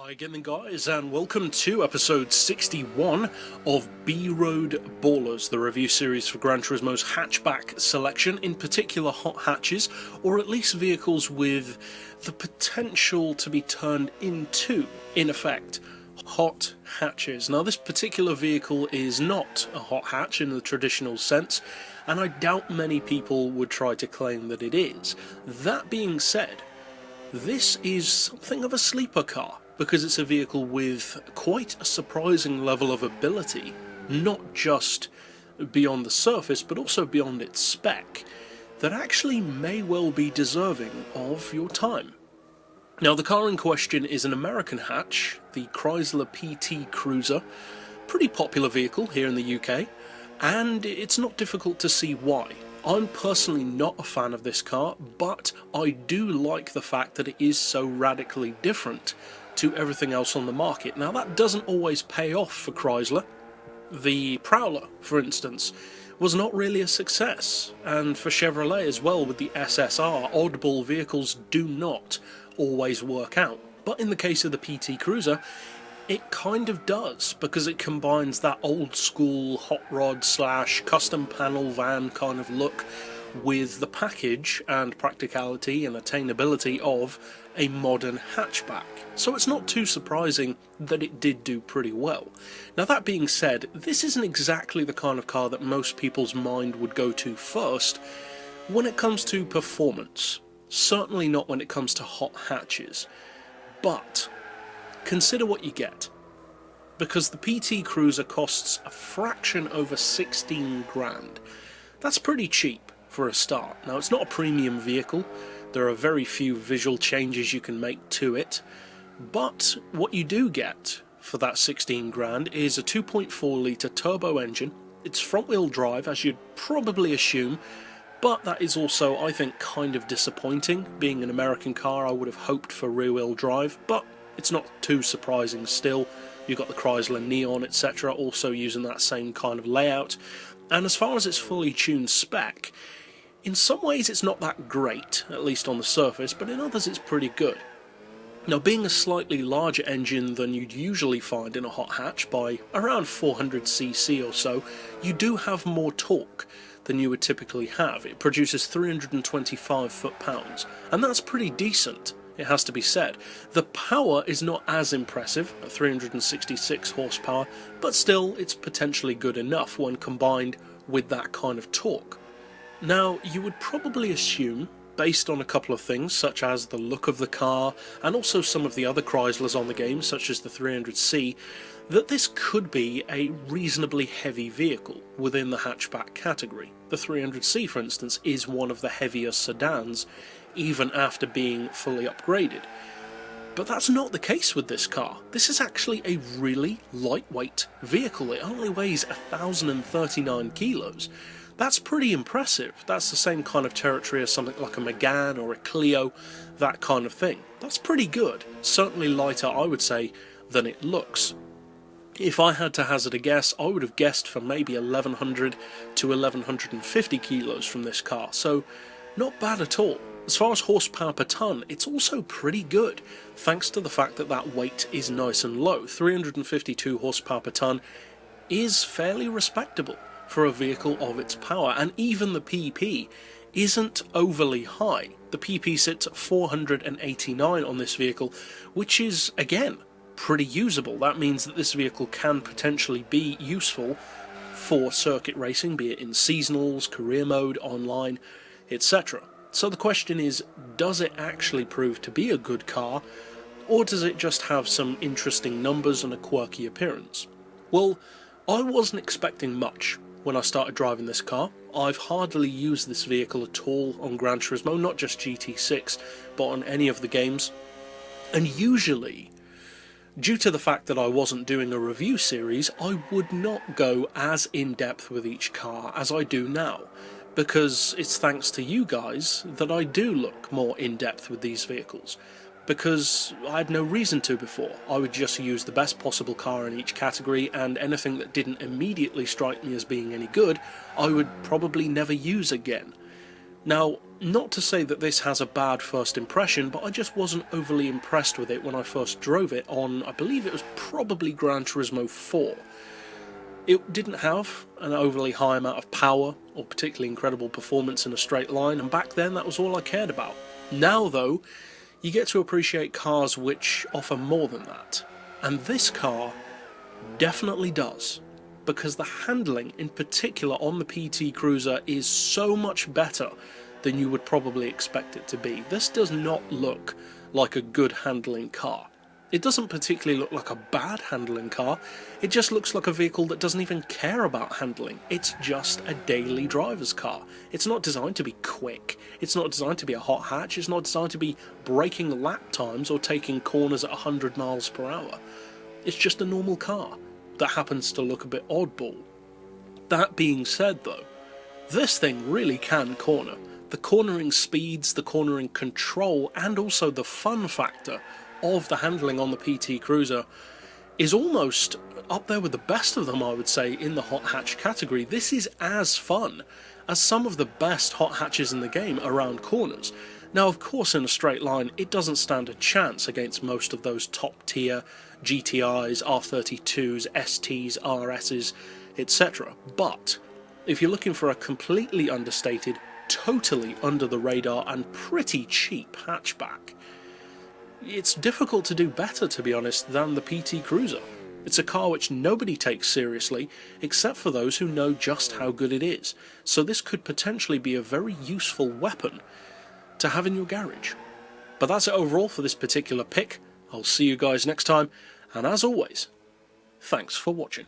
Hi again then guys, and welcome to episode 61 of B-Road Ballers, the review series for Gran Turismo's hatchback selection, in particular hot hatches, or at least vehicles with the potential to be turned into, in effect, hot hatches. Now this particular vehicle is not a hot hatch in the traditional sense, and I doubt many people would try to claim that it is. That being said, this is something of a sleeper car, because it's a vehicle with quite a surprising level of ability, not just beyond the surface, but also beyond its spec, that actually may well be deserving of your time. Now, the car in question is an American hatch, the Chrysler PT Cruiser, pretty popular vehicle here in the UK, and it's not difficult to see why. I'm personally not a fan of this car, but I do like the fact that it is so radically different to everything else on the market. Now that doesn't always pay off for Chrysler. The Prowler, for instance, was not really a success, and for Chevrolet as well with the SSR, oddball vehicles do not always work out. But in the case of the PT Cruiser, it kind of does, because it combines that old school hot rod / custom panel van kind of look with the package and practicality and attainability of a modern hatchback. So it's not too surprising that it did do pretty well. Now that being said, this isn't exactly the kind of car that most people's mind would go to first when it comes to performance. Certainly not when it comes to hot hatches. But consider what you get, because the PT Cruiser costs a fraction over 16 grand. That's pretty cheap for a start. Now it's not a premium vehicle, there are very few visual changes you can make to it, but what you do get for that 16 grand is a 2.4 litre turbo engine. It's front wheel drive, as you'd probably assume, but that is also, I think, kind of disappointing. Being an American car, I would have hoped for rear wheel drive, but it's not too surprising still. You've got the Chrysler Neon, etc., also using that same kind of layout. And as far as its fully tuned spec, in some ways it's not that great, at least on the surface, but in others it's pretty good. Now, being a slightly larger engine than you'd usually find in a hot hatch, by around 400cc or so, you do have more torque than you would typically have. It produces 325 foot-pounds, and that's pretty decent, it has to be said. The power is not as impressive at 366 horsepower, but still it's potentially good enough when combined with that kind of torque. Now, you would probably assume, based on a couple of things, such as the look of the car, and also some of the other Chryslers on the game, such as the 300C, that this could be a reasonably heavy vehicle within the hatchback category. The 300C, for instance, is one of the heavier sedans, even after being fully upgraded. But that's not the case with this car. This is actually a really lightweight vehicle. It only weighs 1,039 kilos. That's pretty impressive. That's the same kind of territory as something like a Megane or a Clio, that kind of thing. That's pretty good. Certainly lighter, I would say, than it looks. If I had to hazard a guess, I would have guessed for maybe 1,100 to 1,150 kilos from this car, so not bad at all. As far as horsepower per tonne, it's also pretty good, thanks to the fact that that weight is nice and low. 352 horsepower per tonne is fairly respectable for a vehicle of its power, and even the PP isn't overly high. The PP sits at 489 on this vehicle, which is, again, pretty usable. That means that this vehicle can potentially be useful for circuit racing, be it in seasonals, career mode, online, etc. So the question is, does it actually prove to be a good car, or does it just have some interesting numbers and a quirky appearance? Well, I wasn't expecting much when I started driving this car. I've hardly used this vehicle at all on Gran Turismo, not just GT6, but on any of the games. And usually, due to the fact that I wasn't doing a review series, I would not go as in-depth with each car as I do now, because it's thanks to you guys that I do look more in-depth with these vehicles. Because I had no reason to before. I would just use the best possible car in each category, and anything that didn't immediately strike me as being any good, I would probably never use again. Now, not to say that this has a bad first impression, but I just wasn't overly impressed with it when I first drove it on, I believe it was probably Gran Turismo 4. It didn't have an overly high amount of power, or particularly incredible performance in a straight line, and back then that was all I cared about. Now though, you get to appreciate cars which offer more than that. And this car definitely does, because the handling in particular on the PT Cruiser is so much better than you would probably expect it to be. This does not look like a good handling car. It doesn't particularly look like a bad handling car, it just looks like a vehicle that doesn't even care about handling. It's just a daily driver's car. It's not designed to be quick, it's not designed to be a hot hatch, it's not designed to be breaking lap times or taking corners at 100 miles per hour. It's just a normal car that happens to look a bit oddball. That being said though, this thing really can corner. The cornering speeds, the cornering control, and also the fun factor of the handling on the PT Cruiser is almost up there with the best of them, I would say, in the hot hatch category. This is as fun as some of the best hot hatches in the game around corners. Now, of course, in a straight line, it doesn't stand a chance against most of those top tier GTIs, R32s, STs, RSs, etc. But if you're looking for a completely understated, totally under the radar and pretty cheap hatchback, it's difficult to do better, to be honest, than the PT Cruiser. It's a car which nobody takes seriously, except for those who know just how good it is, so this could potentially be a very useful weapon to have in your garage. But that's it overall for this particular pick. I'll see you guys next time, and as always, thanks for watching.